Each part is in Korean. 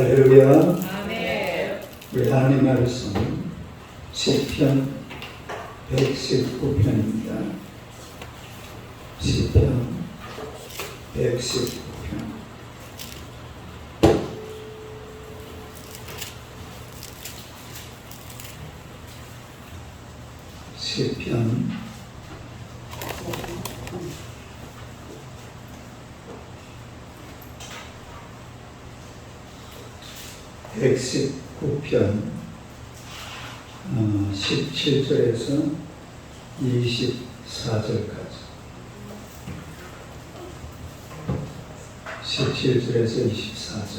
할렐루야. 아멘. 우리 하나님 말씀 시편 119편입니다. 시편 119편. 시편 119편 17절에서 24절까지 17절에서 24절.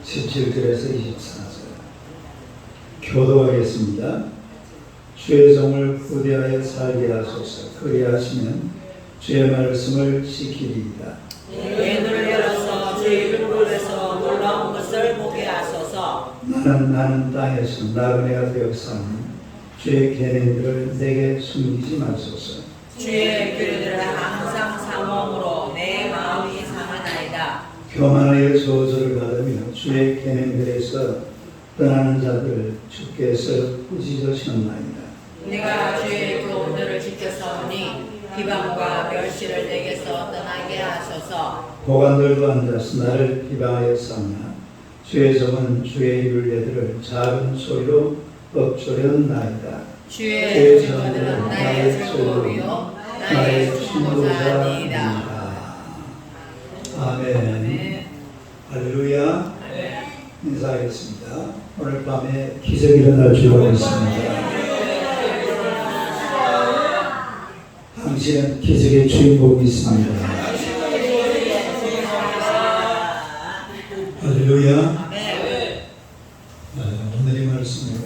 (17절에서 24절) 교도하겠습니다. 주의 종을 후대하여 살게 하소서. 그리하시면 주의 말씀을 지키리이다. 내 눈을 열어서 주의 율법에서 놀라운 것을 보게 하소서. 나는 땅에서 나그네가 되어 사는 주의 계명들을 내게 숨기지 마소서. 주의 규례들을 항상 사모함으로 내 마음이 상하나이다. 교만하여 저주를 받으며 주의 계명들에서 떠나는 자들을 주께서 꾸짖으셨나이다. 내가 주의 교훈들을 지켰사오니 비방과 멸시를 내게서 떠나게 하소서. 고관들도 앉아서 나를 비방하여 싸우나 주의 종은 주의 율례들을 작은 소리로 읊조렸나이다. 주의 증거들은 나의 즐거움이요 나의 충고자니이다. 아멘. 할렐루야. 인사하겠습니다. 오늘 밤에 기적이 일어날 줄 믿습니다. 당신은 기적의 주인공이 있습니다. 할렐루야. 오늘의 말씀으로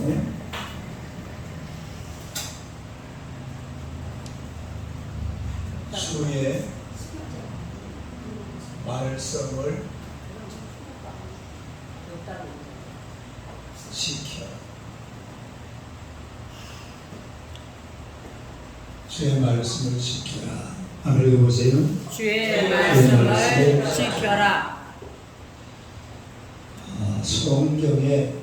주의 말씀을 지켜. 주의 말씀을 지켜라. 한번 읽어보세요. 주의 말씀을 지켜라. 성경에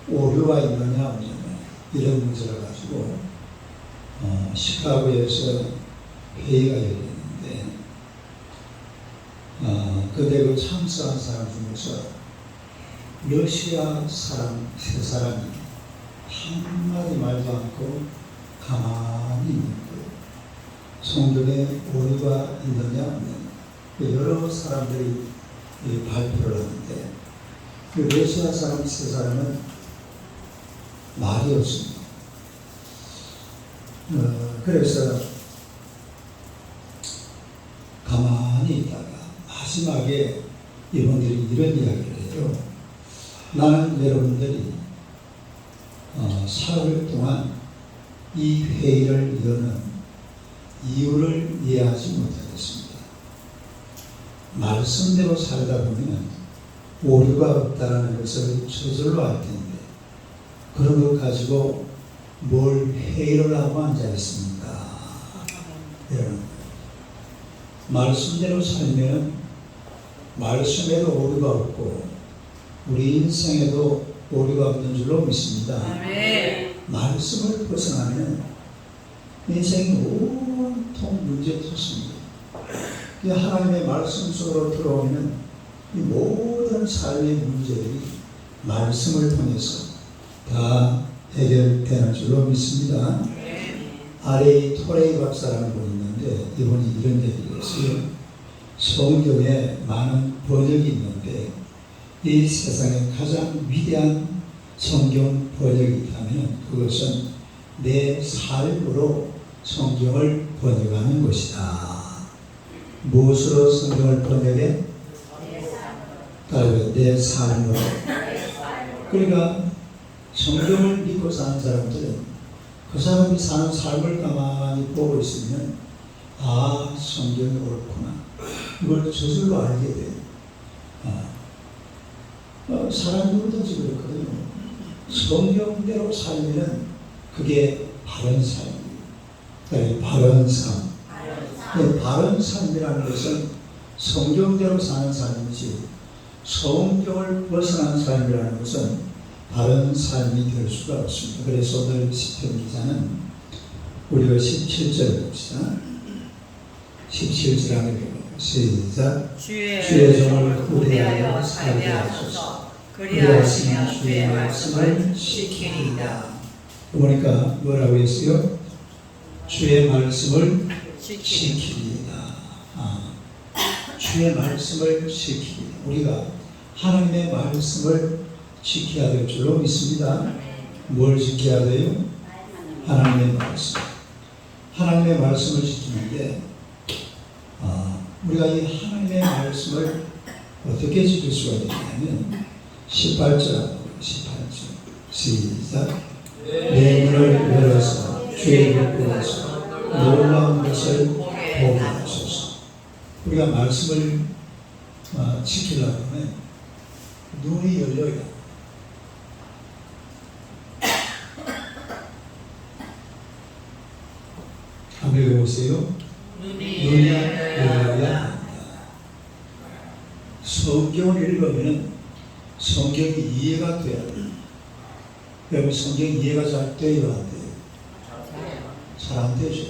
오류가 있느냐 없느냐 이런 문제를 가지고 시카고에서 회의가 열렸는데 그때 그 참석한 사람 중에서 러시아 사람 세 사람이 한마디 말도 않고 가만히 있는 거예요. 성경에 오류가 있느냐 없느냐 여러 사람들이 발표를 하는데 그 러시아 사람 세 사람은 말이 없습니다. 그래서 가만히 있다가 마지막에 이분들이 이런 이야기를 해요. 나는 여러분들이 사흘 동안 이 회의를 여는 이유를 이해하지 못하겠습니다. 말씀대로 살다 보면 오류가 없다는 것을 저절로 알 텐데 그런 것 가지고 뭘 회의를 하고 앉아있습니까? 여러분, 말씀대로 살면 말씀에도 오류가 없고 우리 인생에도 오류가 없는 줄로 믿습니다. 아멘. 말씀을 벗어나면 인생이 온통 문제투성입니다. 하나님의 말씀 속으로 들어오면 이 모든 삶의 문제들이 말씀을 통해서 다 해결되는 줄로 믿습니다. 아레이 토레이 박사라는 분이 있는데 이분이 이런 얘기를 했어요. 성경에 많은 번역이 있는데 이 세상에 가장 위대한 성경 번역이 있다면 그것은 내 삶으로 성경을 번역하는 것이다. 무엇으로 성경을 번역해? 내 삶으로. 그러니까 성경을 믿고 사는 사람들은 그 사람이 사는 삶을 가만히 보고 있으면 성경이 옳구나. 이걸 저절로 알게 돼요. 사람 누구든지 그렇거든요. 성경대로 살면 그게 바른 삶이에요. 바른 삶. 바른 삶이라는 것은 성경대로 사는 삶이지 성경을 벗어난 삶이라는 것은 바른 삶이 될 수가 없습니다. 그래서 오늘 시편 기자는 우리가 17절 봅시다. 17절 하게 됩니다. 시작. 주의 종을 구대하여 살게 하소서. 그리하시면 주의 말씀을 지키리이다. 그러니까 뭐라고 했어요? 주의 말씀을 지키리이다. 주의 말씀을 지키리이다. 우리가 하나님의 말씀을 지켜야 될 줄로 믿습니다. 뭘 지켜야 돼요? 하나님의 말씀. 하나님의 말씀을 지키는데 우리가 이 하나님의 말씀을 어떻게 지킬 수가 있냐면 18절 18절 시작. 내 눈을 열어서 주의 보고서 놀라운 것을 보게 하소서. 우리가 말씀을 지키려면 눈이 열려야 합니다. 한번 읽어보세요. 눈이 열려야 합니다. 성경을 읽으면 성경이 이해가 돼야 돼요. 여러분 성경이 이해가 잘 돼요? 안 돼요? 잘 안 되죠.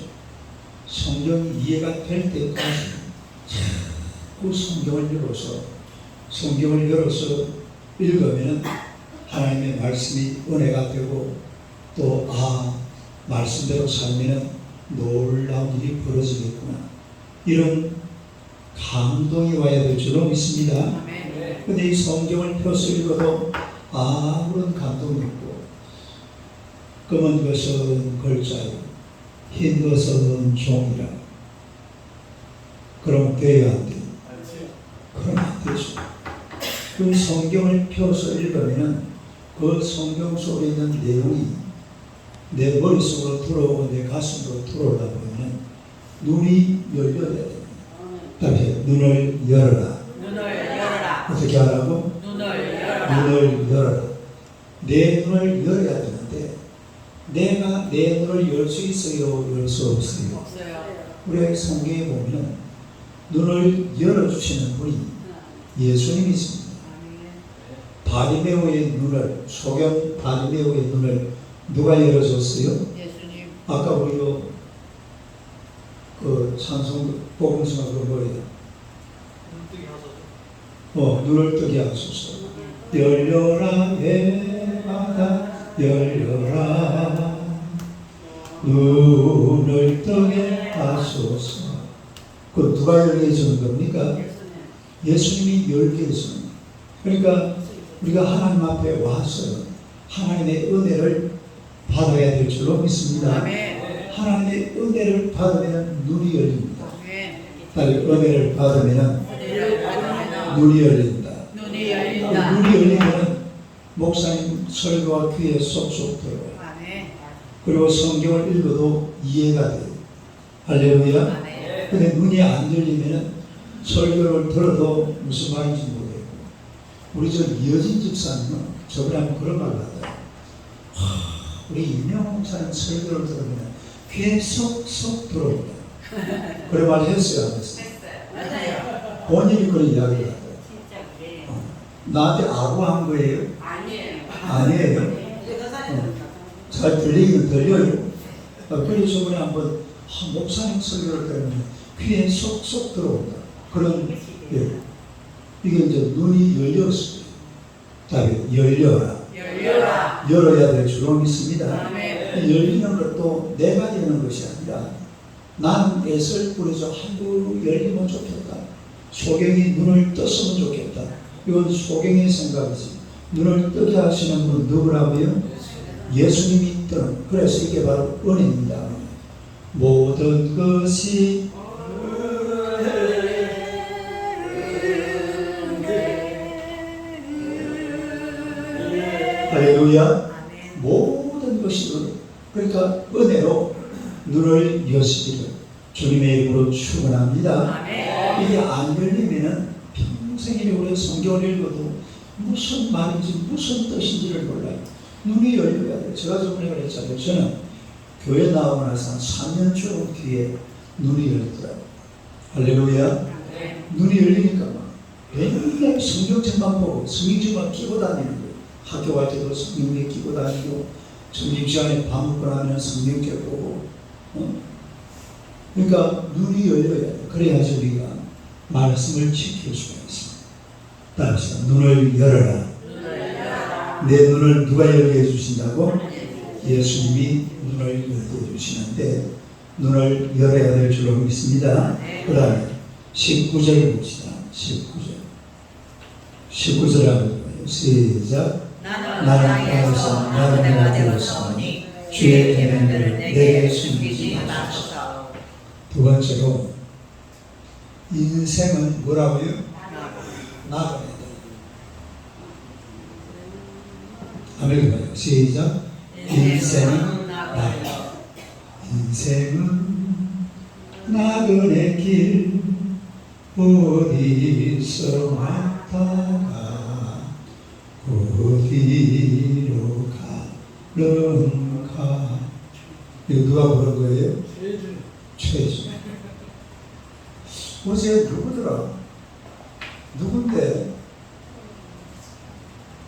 성경이 이해가 될 때까지 자꾸 성경을 열어서 읽으면 하나님의 말씀이 은혜가 되고 또 말씀대로 살면 놀라운 일이 벌어지겠구나. 이런 감동이 와야 될 줄로 믿습니다. 그런데 이 성경을 펴서 읽어도 아무런 감동이 없고 검은 것은 글자요 흰 것은 종이라. 그럼 돼야 안 돼요? 그럼 안 되죠. 그 성경을 펴서 읽으면 그 성경 속에 있는 내용이 내 머릿속으로 들어오고 내 가슴으로 들어오다 보면 눈이 열려야 됩니다. 다시 눈을 열어라. 어떻게 하라고? 눈을 열어라. 내 눈을 열어야 되는데 내가 내 눈을 열 수 있어요? 열 수 없어요? 우리 성경에 보면 눈을 열어주시는 분이 예수님이십니다. 바리메오의 눈을, 소경 바리메오의 눈을 누가 열어줬어요? 예수님. 아까 우리가 그 찬송 복음서가 그 뭐예요? 눈을 뜨게 하소서. 열려라 해마다 열려라 눈을 뜨게 하소서. 그 누가 열게 해주는 겁니까? 예수님이 열게 해주는. 그러니까 우리가 하나님 앞에 와서 하나님의 은혜를 받아야 될 줄로 믿습니다. 하나님의 은혜를 받으면 눈이 열립니다. 은혜를 받으면 눈이 열린다. 눈이 열리면 목사님 설교와 귀에 쏙쏙 들어요. 그리고 성경을 읽어도 이해가 돼요. 할렐루야. 근데 눈이 안 열리면 설교를 들어도 무슨 말인지 모르겠고. 우리 저 이어진 집사님은 저번에 한번 그런 말을 하더라고요. 우리 임명호 목사님 설교를 들으면 귀에 쏙쏙 들어옵니다. 그런 말 했어요? 안 했어요? 본인이 그런 이야기를 하더라고요. 나한테 아구한 거예요? 아니에요. 잘 들리긴 들려요. 그래서 저번에 한번 목사님 설교를 들으면 귀에 쏙쏙 들어온다. 그런, 이게 이제 눈이 열렸어요. 답이 열려라. 열어야 될 줄로 믿습니다. 열리는 것도 내가 되는 것이 아니라 나는 애를 뿌려서 한두 열리면 좋겠다. 소경이 눈을 떴으면 좋겠다. 이건 소경의 생각이지. 눈을 뜨게 하시는 분은 누구라고요? 예수님이 뜨는. 그래서 이게 바로 은혜입니다. 모든 것이 할렐루야. 모든 것이 은혜. 그러니까 은혜로 눈을 여시기를 주님의 이름으로 축원합니다. 이게 안 열리면은 평생에 우리 성경을 읽어도 무슨 말인지 무슨 뜻인지를 몰라요. 눈이 열려야 돼요. 제가 저번에 그랬잖아요. 저는 교회 나오고 나서 한 3년 쭉 뒤에 눈이 열리더라고요. 할렐루야. 네. 눈이 열리니까 막 맨날 성경책만 보고 성경책만 끼고 다니는 거예요. 학교 갈 때도 성경책 끼고 다니고 점심시간에 밥 먹고 나면 성경책 보고 그러니까 눈이 열려야 돼요. 그래야지 우리가 말씀을 지킬 수가 있습니다. 따라서 눈을 열어라. 내 눈을 누가 열게 해주신다고? 예수님이 눈을 열게 해주시는데 눈을 열어야 될 줄로 믿습니다. 그 다음에 19절 봅시다. 19절 하고 시작. 나는 땅에서 나그네가 되었사오니 주의 계명들을 내게 숨기지 마소서. 두 번째로 인생은 뭐라고요? 나그네다. 아멘. 봐요. 시작. 인생은 나그네. 인생은 나그네 길 어디서 왔다가 어디로 가는가. 이거 누가 부른 거예요? 최준. 어제 누구더라? 누군데?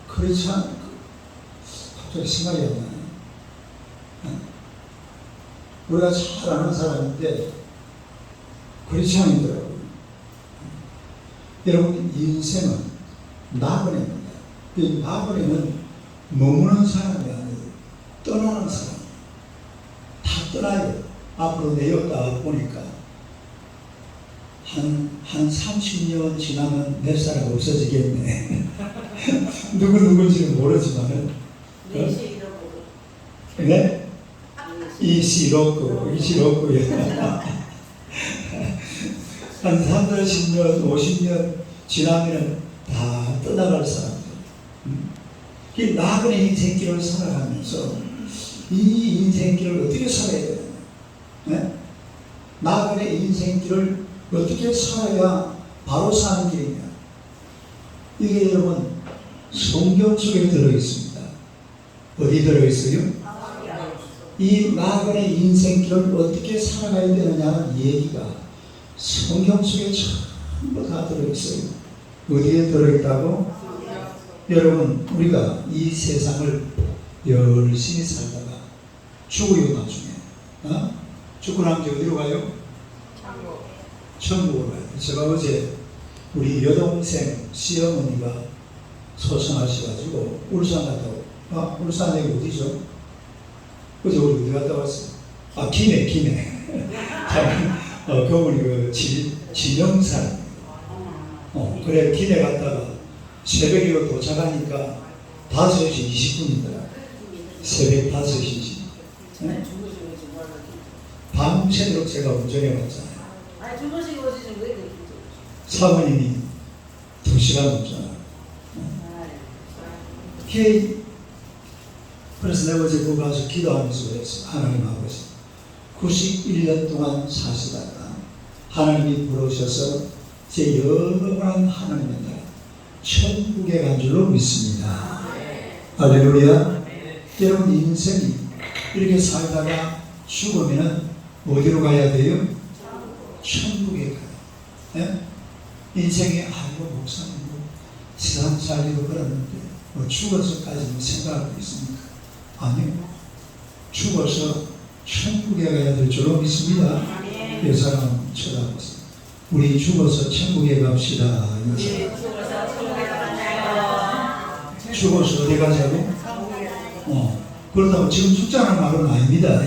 그렇지 않 갑자기 생각이 안 나네. 우리가 잘 아는 사람인데 그렇지 않더라고요. 여러분, 인생은 나그네입니다. 이 나그네는 머무는 사람이 아니에요. 떠나는 사람. 다 떠나요. 앞으로 내렸다 보니까 한 30년 지나면 몇 사람 없어지겠네. 누군지는 모르지만은 네? 이시로고 한 30년, 50년 지나면 다 떠나갈 사람들. 이 나그네 인생길을 살아가면서 이 인생길을 어떻게 살아야 되나? 네? 나그네 인생길을 어떻게 살아야 바로 사는 길이냐? 이게 여러분 성경 속에 들어있습니다. 어디 들어있어요? 이 나그네 인생길을 어떻게 살아가야 되느냐는 얘기가 성경 속에 전부 다 들어있어요. 어디에 들어있다고? 여러분, 우리가 이 세상을 열심히 살다가 죽어요, 나중에. 죽고 나면 어디로 가요? 천국으로 가요. 제가 어제 우리 여동생 시어머니가 소송하셔가지고 울산 갔다 울산 여기 어디죠? 어제 우리 어디 갔다 왔어요? 김해. 그분이 그 진영산. 그래, 김해 갔다가 새벽에 도착하니까 5시 20분이더라. 새벽 5시지. 네? 밤새도록 제가 운전해 왔잖아요. 사모님이 2시간 운전하고. 그래서 내가 어제 그 가서 기도하면서 그랬어요. 하나님 아버지, 91년 동안 사시다가 하나님이 부르셔서 제 영원한 하나님의 나라 천국에 간 줄로 믿습니다. 할렐루야. 여러분, 인생이 이렇게 살다가 죽으면 어디로 가야 돼요? 천국에 가요. 네? 인생이 아이고 목사님 세상 살기도 그러는데 죽어서까지는 생각하고 있습니까? 아니요. 죽어서 천국에 가야 될 줄로 믿습니다. 이 사람 쳐다보세요. 우리 죽어서 천국에 갑시다. 죽어서 어디 가자고? 그렇다고 지금 죽자는 말은 아닙니다.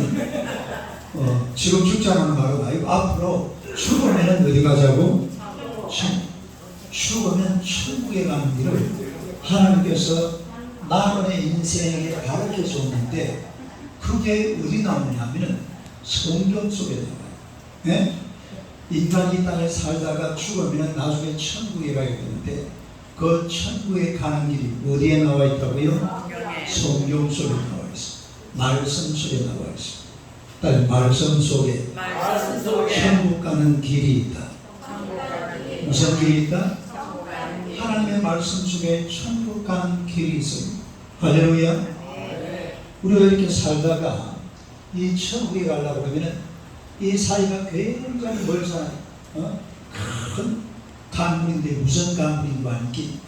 지금 죽자는 말은 아니고 앞으로 죽으면 어디 가자고? 죽으면 천국에 가는 길을 하나님께서 나만의 인생에 가르쳐 줬는데 그게 어디 나오냐면 성경 속에 나와요. 네? 인간이 땅에 살다가 죽으면 나중에 천국에 가야 되는데 그 천국에 가는 길이 어디에 나와 있다고요? 성경 속에 나와 있어요. 말씀 속에 나와 있어요. 말씀 속에 천국 가는 길이 있다. 무슨 길이 있다? 하나님의 말씀 속에 천국 가는 길이 있어요. 할렐루야. 우리가 이렇게 살다가 이 천국에 가려고 그러면은 이 사이가 굉장히 멀잖아요. 큰 강물인데 무슨 강물인가 하니까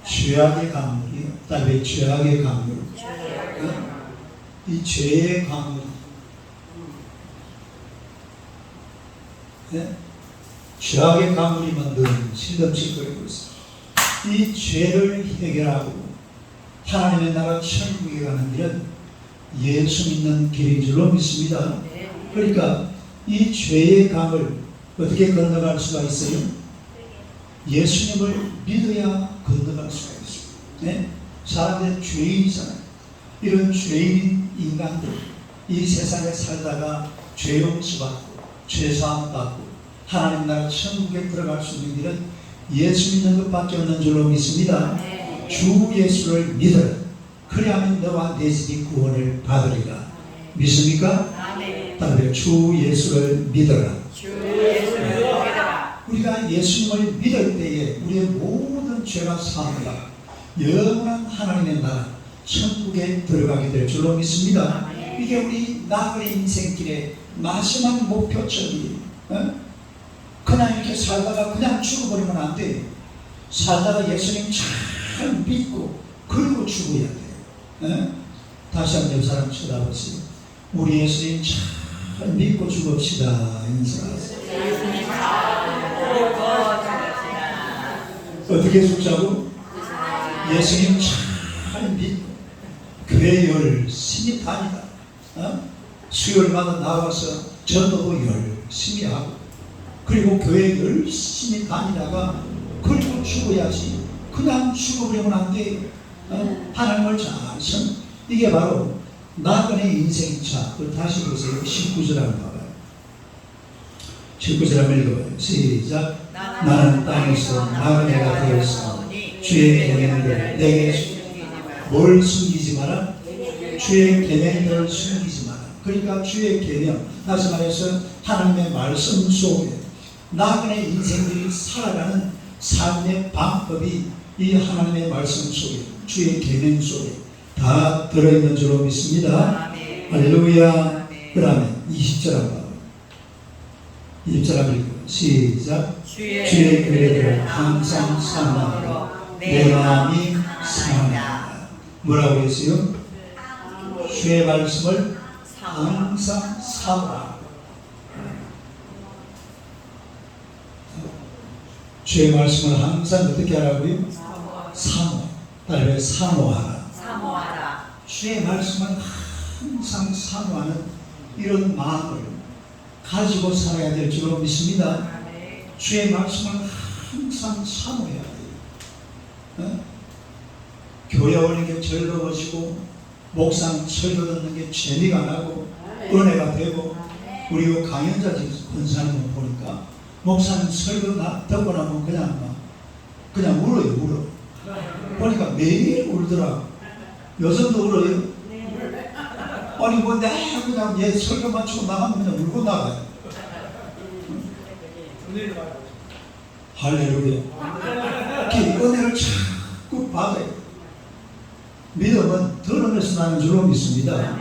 죄악의 강물이요. 다음에 죄악의 강물. 이 죄의 강물. 네? 죄악의 강물이면 늘 실넘실거리고 있어요. 이 죄를 해결하고 하나님의 나라 천국에 가는 길은 예수 믿는 길인 줄로 믿습니다. 그러니까 이 죄의 강을 어떻게 건너갈 수가 있어요? 예수님을 믿어야 건너갈 수가 있어요. 네? 사람들은 죄인이잖아요. 이런 죄인 인간들, 이 세상에 살다가 죄 용서받고 죄사함 받고 하나님 나라 천국에 들어갈 수 있는 길은 예수 믿는 것밖에 없는 줄로 믿습니다. 주 예수를 믿어라. 그리하면 너와 내 집이 구원을 받으리라. 믿습니까? 다음에 주 예수를 믿어라. 우리가 예수님을 믿을 때에 우리의 모든 죄가 사함받아 영원한 하나님의 나라 천국에 들어가게 될 줄로 믿습니다. 이게 우리 나그네 인생길의 마지막 목표점이에요. 그냥 이렇게 살다가 그냥 죽어버리면 안 돼요. 살다가 예수님 잘 믿고 그리고 죽어야 돼요. 다시 한번 옆 사람 쳐다보세요. 우리 예수님 잘 믿고 죽읍시다. 인사하세요. 어떻게 죽자고? 예수님 잘 믿고 교회 열심히 다니다. 수요일마다 나와서 전도도 열심히 하고 그리고 교회 열심히 다니다가 그리고 죽어야지. 그냥 죽어버리면 안 돼요. 하나님을 잘 선. 이게 바로 나그네 인생차. 다시 보세요. 19절 한번 봐봐요. 19절 한번 읽어봐요. 시작. 나는 땅에서 나그네가 되었으니 주의 계명들을 내게 뭘 숨기지 마라? 주의 계명들을 숨기지 마라. 그러니까 주의 계명, 다시 말해서 하나님의 말씀 속에 나그네 인생들이 살아가는 삶의 방법이 이 하나님의 말씀 속에 주의 계명 속에 다 들어있는 줄로 믿습니다. 할렐루야. 그 다음에 20절 한번 봐요. 20절 한번 읽어요. 시작. 주의 교회들을 항상 사랑하므로 내 마음이 사랑합니다. 뭐라고 했어요? 주의 말씀을 항상 사모하라. 주의 말씀을 항상 어떻게 하라고요? 사모. 다른 사모하라. 주의 말씀을 항상 사모하는 이런 마음을 가지고 살아야 될 줄로 믿습니다. 주의 말씀을 항상 사모해야 돼요. 교회 오는 게 즐거워지고 목사님 설교 듣는 게 재미가 나고 은혜가 되고 우리 강연자 권사님 보니까 목사님 설교 듣고 나면 그냥 울어요. 보니까 매일 울더라고. 요즘도 울어요. 아니 뭐 내가 그냥 얘 설교만 치고 나가면 그냥 울고 나가요. 할렐루야. 그 은혜를 자꾸 받아요. 믿음은 들으면서 나는 줄로 믿습니다.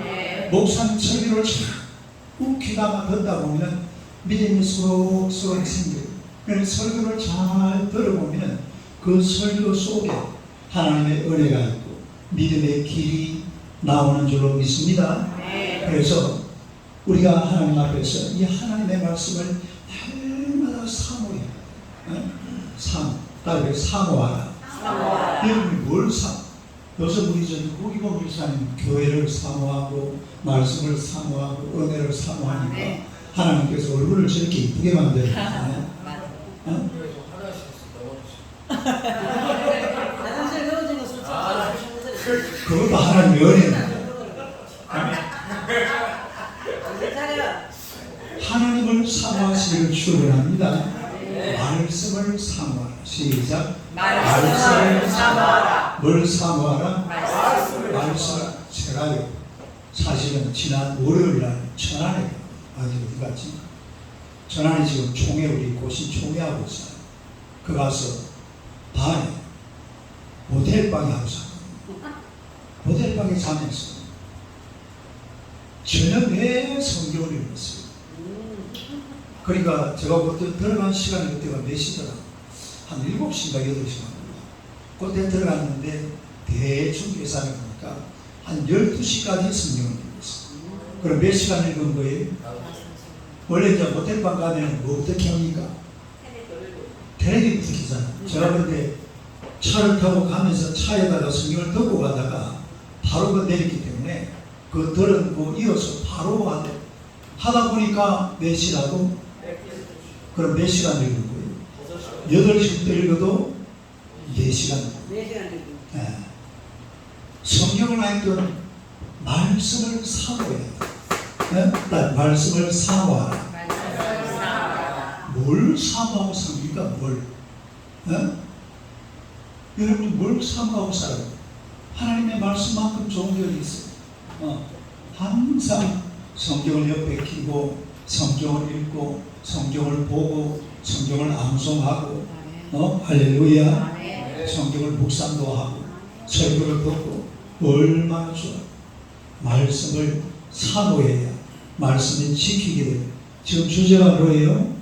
목사님 설교를 자꾸 귀담아 듣다 보면 믿음이 수록수록 생겨요. 그래서 설교를 잘 들어보면 그 설교 속에 하나님의 은혜가 있고 믿음의 길이 나오는 줄로 믿습니다. 그래서 우리가 하나님 앞에서 이 하나님의 말씀을 날마다 사모해야 돼요. 다음에 사모하라. 여러분이 뭘 요즘 우리 후기본 목사님 교회를 사모하고 말씀을 사모하고 은혜를 사모하니까 하나님께서 얼굴을 저렇게 이쁘게 만들었잖아요. 그것도 하나님의 은혜입니다. 하나님을 사모하시기를 축원합니다. 말씀을 사모하라. 시작. 말씀을 사모하라. 뭘 사모하라? 말씀. 제가요 사실은 지난 월요일날 천안에 어디 갔지? 천안에 지금 총회 우리 고시 총회하고 있어요. 그 가서 밤에 모텔방에 하고 살거든요. 모텔방에 자면서 저녁에 성경을 읽었어요. 그러니까 제가 그때 들어간 시간이 그때가 몇 시더라? 한 7시인가 8시인가 그때 들어갔는데 대충 계산해 보니까 한 12시까지 성경을 읽었어요. 그럼 몇 시간 읽은 거예요? 원래 이제 모텔방 가면 뭐 어떻게 합니까? 텔레비부터 켜잖아. 제가 그런데 차를 타고 가면서 차에다가 성경을 듣고 가다가 바로 그 내렸기 때문에 그 들은 거 이어서 바로 하다 보니까 몇 시라고? 그럼 몇 시간 읽은 거예요? 8시부터 읽어도 4시간. 네. 성경을 읽던 말씀을 사모해야 돼. 네? 말씀을 사모하라. 뭘 사모하고 삽니까? 뭘? 네? 여러분이 뭘 사모하고 살아요? 하나님의 말씀만큼 좋은 게 어디 있어요? 항상 성경을 옆에 끼고 성경을 읽고 성경을 보고 성경을 암송하고 할렐루야. 성경을 묵상도 하고 설교를 듣고 얼마나 좋아. 말씀을 사모해야 말씀을 지키게 돼요. 지금 주제가 뭐예요?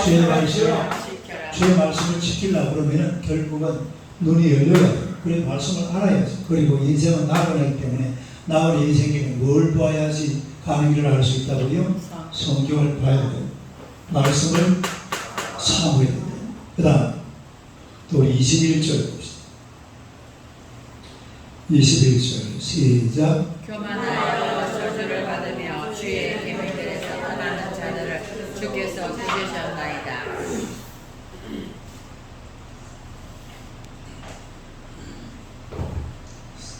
주의 말씀을 지키려고 그러면 결국은 눈이 열려야 돼요. 그래 말씀을 알아야지. 그리고 인생은 나아가기 때문에 나을 인생에는 뭘 봐야지 가는 길을 알 수 있다고요? 성경을 봐야 돼요. 말씀을 사모해야 돼요. 그 다음 또 21절 봅시다. 21절 시작. 교만하여 저주를 받으며 주의 계명들에서 떠나는 자들을 주께서 구주셨나이다.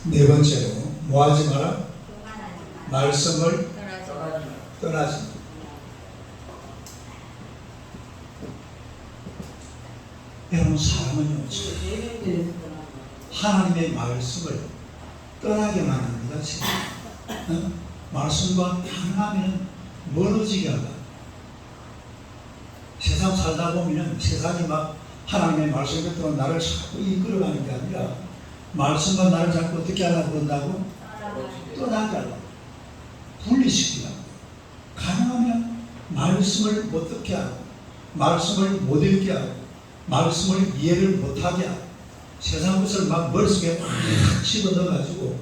네 번째로 뭐하지 마라? 말씀을 떠나지 마라. 여러분 사람은요 하나님의 말씀을 떠나게 만듭니다. 말씀과 향하면 멀어지게 하다. 세상 살다 보면 세상이 막 하나님의 말씀에 따라 나를 자꾸 이끌어가는 게 아니라 말씀과 나를 자꾸 어떻게 하려고 그런다고? 떠나게 하려고. 분리시키려고. 가능하면 말씀을 못 듣게 하고 말씀을 못 읽게 하고 말씀을 이해를 못하게 하고 세상 것을 막 머릿속에 팍 집어넣어가지고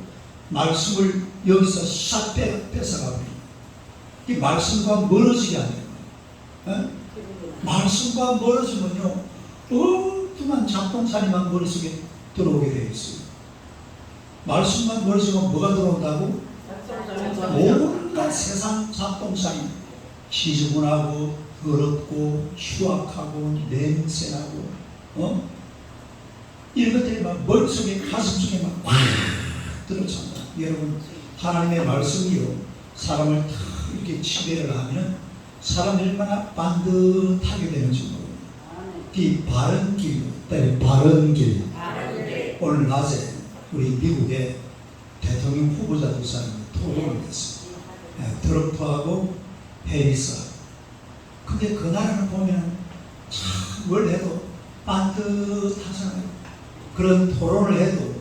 말씀을 여기서 싹 뺏어가고 이 말씀과 멀어지게 하는 거예요. 말씀과 멀어지면요 엉뚱한 잡동사니만 머릿속에 들어오게 되어 있어요. 말씀만 멀어지면 뭐가 들어온다고? 온갖 세상 잡동사니 지저분하고 더럽고 추악하고 냄새나고 이런 것들이 막 머릿속에 가슴속에 막 들어찬다. 여러분 하나님의 말씀이요 사람을 다 이렇게 지배를 하면 사람이 얼마나 반듯하게 되는지 모릅니다. 이 바른 길, 바른 길. 오늘 낮에 우리 미국의 대통령 후보자 두 사람이 토론을 했어요. 트럼프하고 해리스하고. 근데 그 나라를 보면 참 뭘 해도 반듯하잖아요. 그런 토론을 해도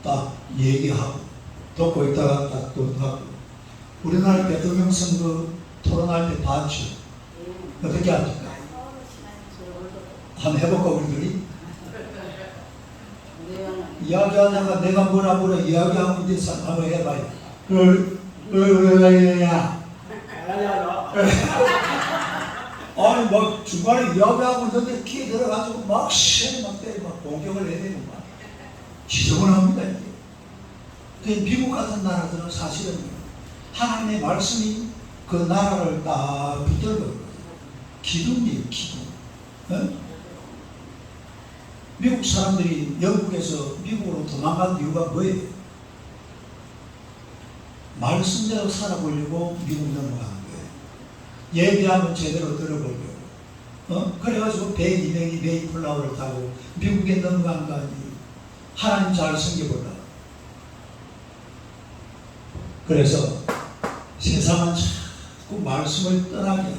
딱 얘기하고 듣고 있다가 딱 또 하고. 우리나라 대통령 선거 토론할 때 봤죠. 어떻게 합니까? 한번 해볼까 우리들이? 이야기하다가 내가 뭐라 이야기하고 이제 한번 해봐요. 아니 막 중간에 이야기하고 있는데 귀에 들어가지고 막 시험을 막 때리고 막 공격을 해야 되는 거야. 지저분합니다 이게. 그 미국 같은 나라들은 사실은 하나님의 말씀이 그 나라를 딱 붙들고 기둥이에요 기둥. 미국 사람들이 영국에서 미국으로 도망간 이유가 뭐예요? 말씀대로 살아보려고 미국 넘어가는 거예요. 예배하면 제대로 들어보려고. 그래가지고 배200이 메이플라워를 타고 미국에 넘어간 거 아니에요. 하나님 잘 섬겨보려고. 그래서 세상은 자꾸 말씀을 떠나게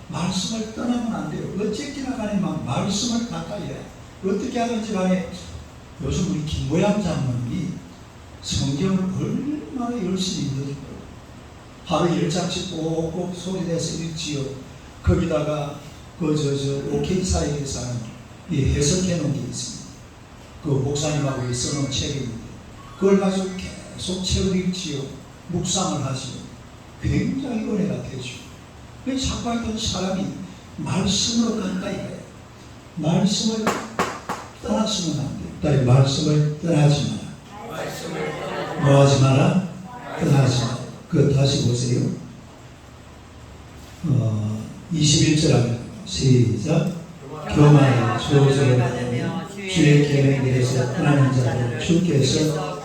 말씀을 떠나면 안 돼요. 어쨌기나 간에 막 말씀을 가까이 해야 어떻게 하든지 간에 요즘 우리 김모양 장로님이 성경을 얼마나 열심히 읽어요. 하루 10장씩 꼭꼭 소리내서 읽지요. 거기다가 OK 사역에 사는 이 해석해 놓은 게 있습니다. 그 목사님하고 써놓은 책입니다. 그걸 가지고 계속 책을 읽지요. 묵상을 하지요. 굉장히 은혜가 되죠. 그 자꾸 하여튼 사람이 말씀으로 가까이 가요. 말씀을 떠났으면 안 돼요. 딸이 말씀을 떠나지 마라. 뭐 하지 마라? 떠나지 마라. 그 다시 보세요. 21절 합니다. 시작. 교만에 조절을 받으며 주의 계명들에서 떠나는 자들 주께서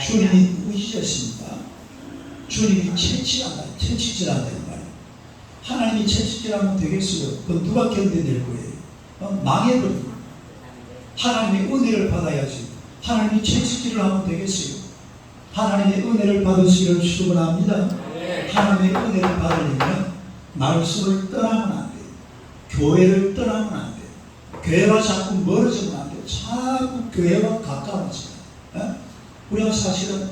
주님이 누구시셨습니까? 주님이 채찍질한다 이 말이에요. 하나님이 채찍질하면 되겠어요? 그건 누가 견뎌낼 거예요? 망해버립니다. 하나님의 은혜를 받아야지. 하나님이 채찍질을 하면 되겠어요? 하나님의 은혜를 받으시기를 축원합니다. 하나님의 은혜를 받으려면 말씀을 떠나면 안 돼요. 교회를 떠나면 안 돼요. 교회와 자꾸 멀어지면 안 돼요. 자꾸 교회와 가까워져요. 우리가 사실은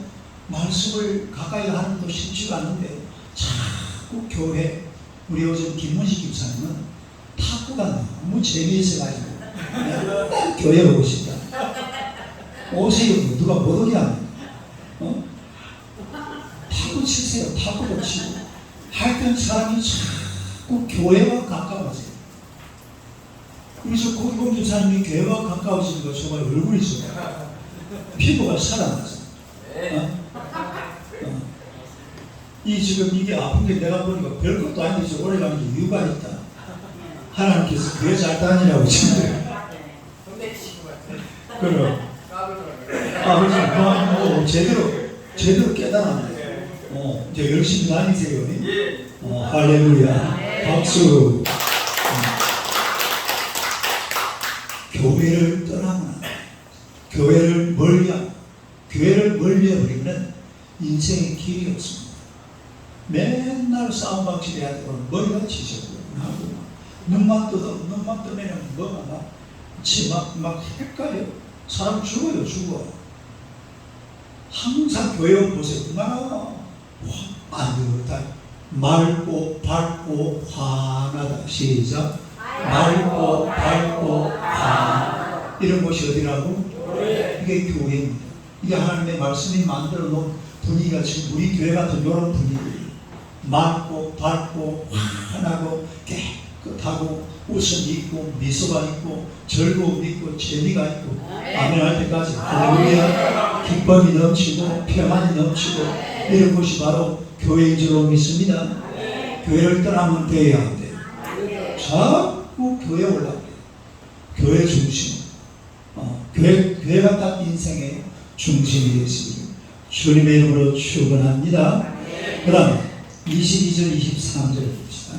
말씀을 가까이 하는 것도 쉽지가 않은데 자꾸 교회, 우리 요즘 김문식 집사님은 탁구가 너무 재미있어가지고 맨날 교회 오고 싶다. 오세요. 누가 못 오게 합니까? 탁구 치세요. 탁구도 치고. 하여튼 사람이 자꾸 교회와 가까워져요. 그래서 고기봉 집사님이 교회와 가까워지는 거 정말 얼굴이 좋아요. 피부가 살아나서. 이 지금 이게 아픈 게 내가 보니까 별것도 아니지 오래가는 게 이유가 있다. 하나님께서 교회 잘 다니라고 지금. 그럼. 제대로 깨달았네. 이제 열심히 다니세요. 할렐루야. 박수. 교회를 떠나면 안 돼. 교회를 멀리해버리면 인생의 길이 없습니다. 맨날 싸움 방식을 해야 되고 머리가 지저분하고 눈만 뜨면 뭐가 막 헷갈려. 사람 죽어. 항상 교회 보세요. 안되다. 맑고 밝고 환하다. 시작. 맑고 밝고 환하다. 이런 곳이 어디라고? 이게 교회입니다. 이게 하나님의 말씀이 만들어 놓은 분위기가 지금 우리 교회 같은 이런 분위기예요. 맑고 밝고 환하고 깨끗하고 웃음이 있고 미소가 있고 즐거움이 있고 재미가 있고 아멘 할 때까지 할렐루야. 기쁨이 넘치고 평안이 넘치고 이런 곳이 바로 교회인 줄로 믿습니다. 교회를 떠나면 돼야 안 돼요. 자꾸 교회 올라가요. 교회 중심. 교회가 딱 인생의 중심이 되시기를 주님의 이름으로 축원합니다. 그 다음에 22절 23절을 봅시다.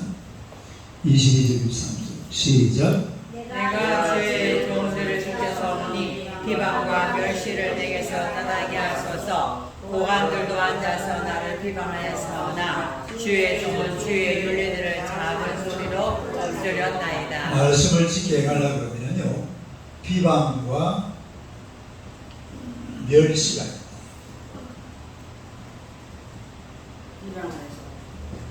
22절 23절 시작. 내가 주의 종들을 지켜서오니 비방과 멸시를 내게서 떠나게 하소서. 고관들도 앉아서 나를 비방하였사오나 주의 종은 주의 윤리들을 작은 소리로 엎드렸나이다. 말씀을 지켜 가려고 그러면요 비방과 멸시가 있다.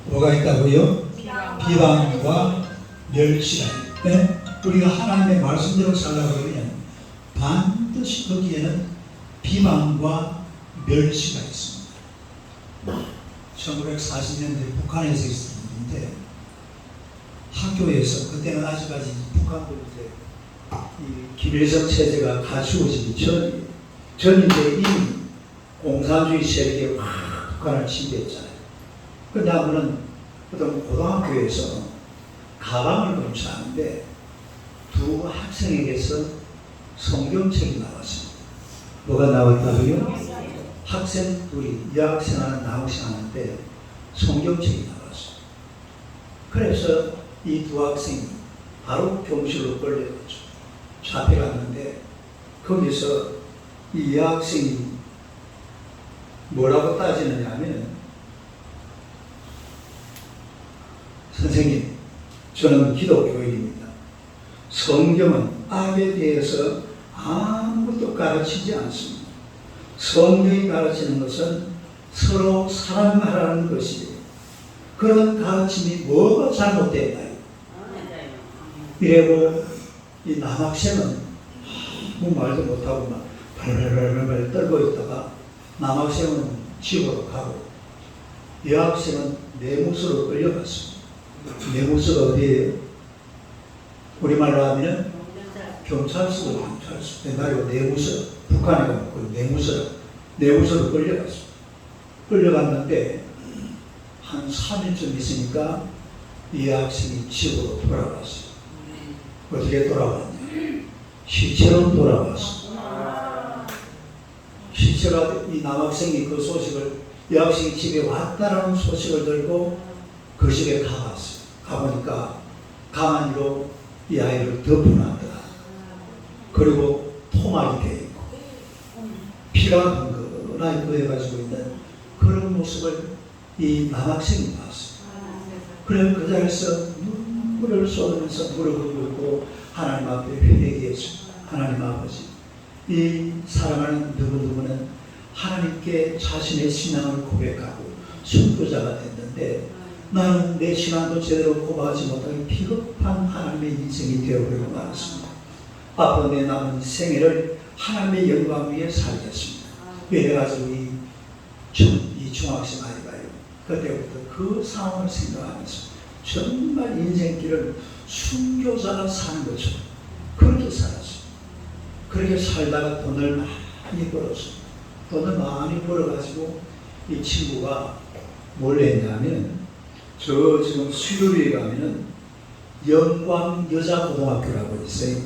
뭐가 있다고요? 비방과 멸시가 있다. 우리가 하나님의 말씀대로 살라고 그러면 반드시 거기에는 비방과 멸시가 있습니다. 1940년대 북한에서 있었던 일인데 학교에서 그때는 아직까지 북한도 이제 이 김일성 체제가 갖추어지기 전 이제 이미 공산주의 세력이 북한을 침범했잖아요. 근데 한번은 어떤 고등학교에서 가방을 검사하는데 두 학생에게서 성경책이 나왔습니다. 뭐가 나왔다고요? 학생 둘이 여학생 하나 남학생 하나인데 성경책이 나왔어요. 그래서 이 두 학생이 바로 교무실로 끌려갔죠. 잡혀갔는데 거기서 이 여학생이 뭐라고 따지느냐 하면 선생님 저는 기독교인입니다. 성경은 악에 대해서 아무것도 가르치지 않습니다. 성경이 가르치는 것은 서로 사랑하라는 것이 그런 가르침이 뭐가 잘못됐나요? 이래고 이 남학생은 아무 말도 못하고 막 발발발발 떨고 있다가 남학생은 집으로 가고 여학생은 내무소로 끌려갔습니다. 내무소가 어디예요? 우리말로 하면 경찰서, 경찰서. 옛날에 내무소, 북한에 가면 내무소로 끌려갔습니다. 끌려갔는데 한 3일쯤 있으니까 이 학생이 집으로 돌아갔어요. 어떻게 돌아왔냐? 시체로 돌아왔어. 시체가 이 남학생이 그 소식을 여학생이 집에 왔다라는 소식을 들고 그 집에 가봤어요. 가보니까 가만히로 이 아이를 덮어놨더라. 그리고 토막이 되어 있고 피가 흥건하게 보여가지고 있는 그런 모습을 이 남학생이 봤어요. 그래 그 자리에서 눈물을 쏟으면서 무릎을 꿇고 하나님 앞에 회개했습니다. 하나님 아버지, 이 사랑하는 누구누구는 하나님께 자신의 신앙을 고백하고 순교자가 됐는데 나는 내 신앙도 제대로 고백하지 못하게 비겁한 하나님의 인생이 되어버리고 말았습니다. 앞으로 내 남은 생애를 하나님의 영광 위에 살겠습니다. 이래가지고 이 중학생 아이가요. 그때부터 그 상황을 생각하면서 정말 인생길을 순교자가 사는 것처럼 그렇게 살았어요. 그렇게 살다가 돈을 많이 벌었어요. 돈을 많이 벌어가지고 이 친구가 뭘 했냐면 저 지금 수요일에 가면은 영광여자고등학교라고 있어요.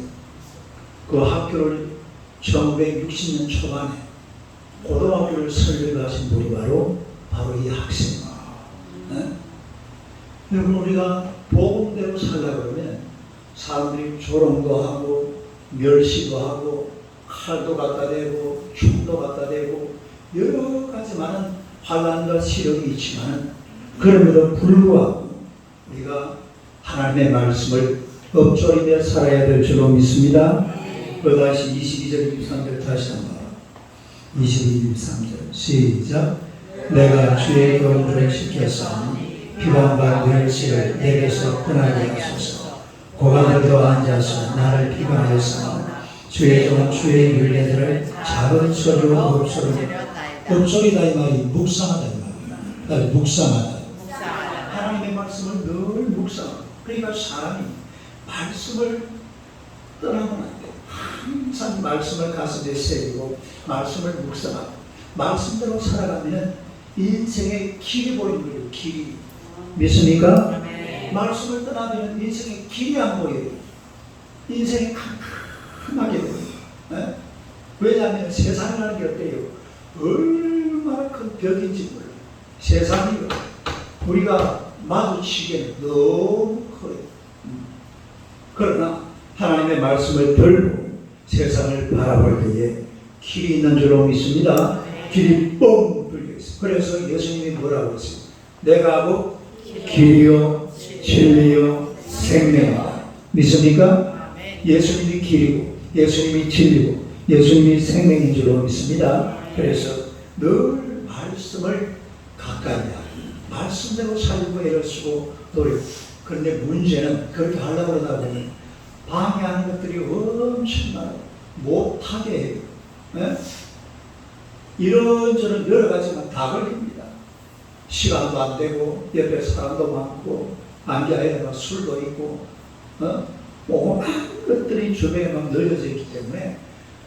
그 학교를 1960년 초반에 고등학교를 설립하신 분이 바로 이 학생입니다. 여러분 우리가 복음대로 살려고 그러면 사람들이 조롱도 하고 멸시도 하고 칼도 갖다 대고 총도 갖다 대고 여러 가지 많은 환난과 시련이 있지만 그럼에도 불구하고 우리가 하나님의 말씀을 엎조리며 살아야 될 줄로 믿습니다. 다시 22절 23절 다시 한번 22, 23절 시작. 내가 주의 교훈을 지켰사오니 비방과 멸시를 내게서 떠나게 하소서. 고관들도 앉아서 나를 비방하였사오니 주의 종 주의 윤례들을 작은 소리로 엎소리다 이 말이 묵상하다 이 말이야. 묵상하다. 하나님의 말씀을 늘 묵상하다. 그러니까 사람이 말씀을 떠나면 안 돼. 항상 말씀을 가슴에 새기고 말씀을 묵상하고 말씀대로 살아가면 인생의 길이 보이는 거예요. 길이. 믿습니까? 말씀을 떠나면 인생의 길이 안 보여요. 인생이 캄캄하게 보여요. 왜냐하면 세상이라는 게 어때요? 얼마나 큰 벽인지 몰라요. 세상이 우리가 마주치기에는 너무 커요. 그러나 하나님의 말씀을 들고 세상을 바라볼 때에 길이 있는 줄로 믿습니다. 길이 뻥 뚫려 있어요. 그래서 예수님이 뭐라고 했어요? 내가 곧 길이요 진리요 생명이다. 믿습니까? 예수님이 길이고 예수님이 진리고 예수님이 생명인 줄로 믿습니다. 그래서 늘 말씀을 가까이 하고 말씀대로 살고 애를 쓰고 노력. 그런데 문제는 그렇게 하려고 그러다 보니 방해하는 것들이 엄청 많아요. 못하게 해요. 네? 이런저런 여러 가지만 다 걸립니다. 시간도 안 되고 옆에 사람도 많고 안기아에다가 술도 있고 오만 것들이 주변에 막 널려져 있기 때문에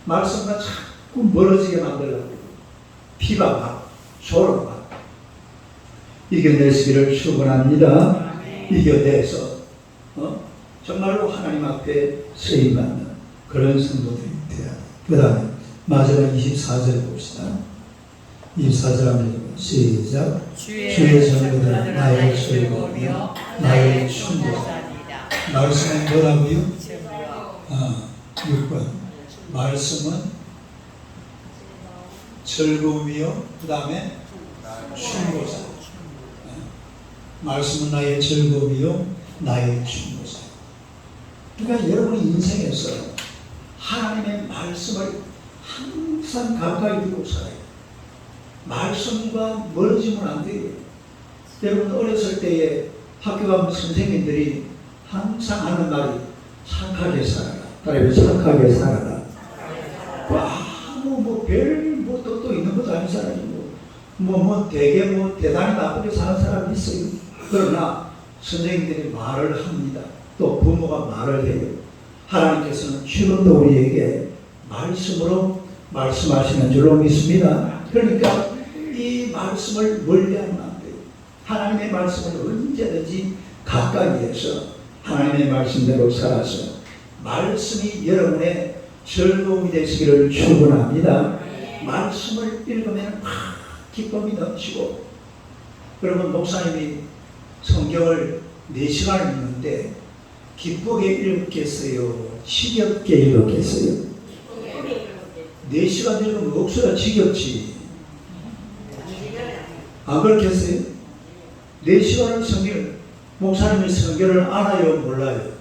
말씀과 자꾸 멀어지게 만들려고 비방하고 조롱하고 이겨낼 수 있기를 축원합니다. 이겨내서 정말로 하나님 앞에 쓰임받는 그런 성도들이 되어야 돼요. 그 다음에 마지막 24절 봅시다. 24절 한번 시작. 주의 성도들 나의 즐거움이요 나의 춤도다. 말씀은 뭐라고요? 6번 말씀은 즐거움이요 그 다음에 춤도다. 말씀은 나의 즐거움이요 나의 춤도다. 그러니까 여러분의 인생에서 하나님의 말씀을 항상 가까이 두고 살아요. 말씀과 멀어지면 안 돼요. 여러분 어렸을 때에 학교 가면 선생님들이 항상 하는 말이 착하게 살아라. 그래 착하게 살아라. 별 뜻도 있는 것도 아닌 사람이고 되게 대단히 나쁘게 사는 사람이 있어요. 그러나 선생님들이 말을 합니다. 또 부모가 말을 해요. 하나님께서는 지금도 우리에게 말씀으로 말씀하시는 줄로 믿습니다. 그러니까 이 말씀을 멀리하면 안 돼요. 하나님의 말씀을 언제든지 가까이에서 하나님의 말씀대로 살아서 말씀이 여러분의 즐거움이 되시기를 축원합니다. 말씀을 읽으면 기쁨이 넘치고, 여러분 목사님이 성경을 4시간을 읽는데 기쁘게 읽겠어요? 지겹게 읽었겠어요? 4시간 읽으면 억수로 지겹지. 안 그렇겠어요? 4시간을 목사님이 성경을 알아요? 몰라요?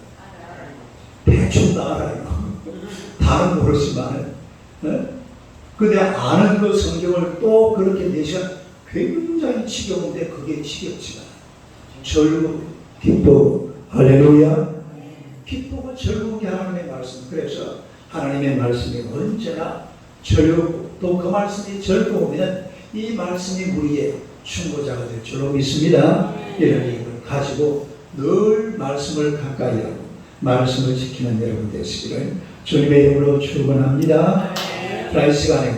대충 다 알아요. 다는 모르지만. 근데 아는 그 성경을 또 그렇게 4시간 굉장히 지겨운데 그게 지겹지가 않아요. 즐거워, 기뻐, 할렐루야. 기쁘고 즐거운 게 하나님의 말씀. 그래서 하나님의 말씀이 언제나 즐겁고 또 그 말씀이 즐거우면 이 말씀이 우리의 충고자가 될 줄로 믿습니다. 이런 힘을 가지고 늘 말씀을 가까이 하고 말씀을 지키는 여러분 되시기를 주님의 이름으로 축원합니다. 이 시간에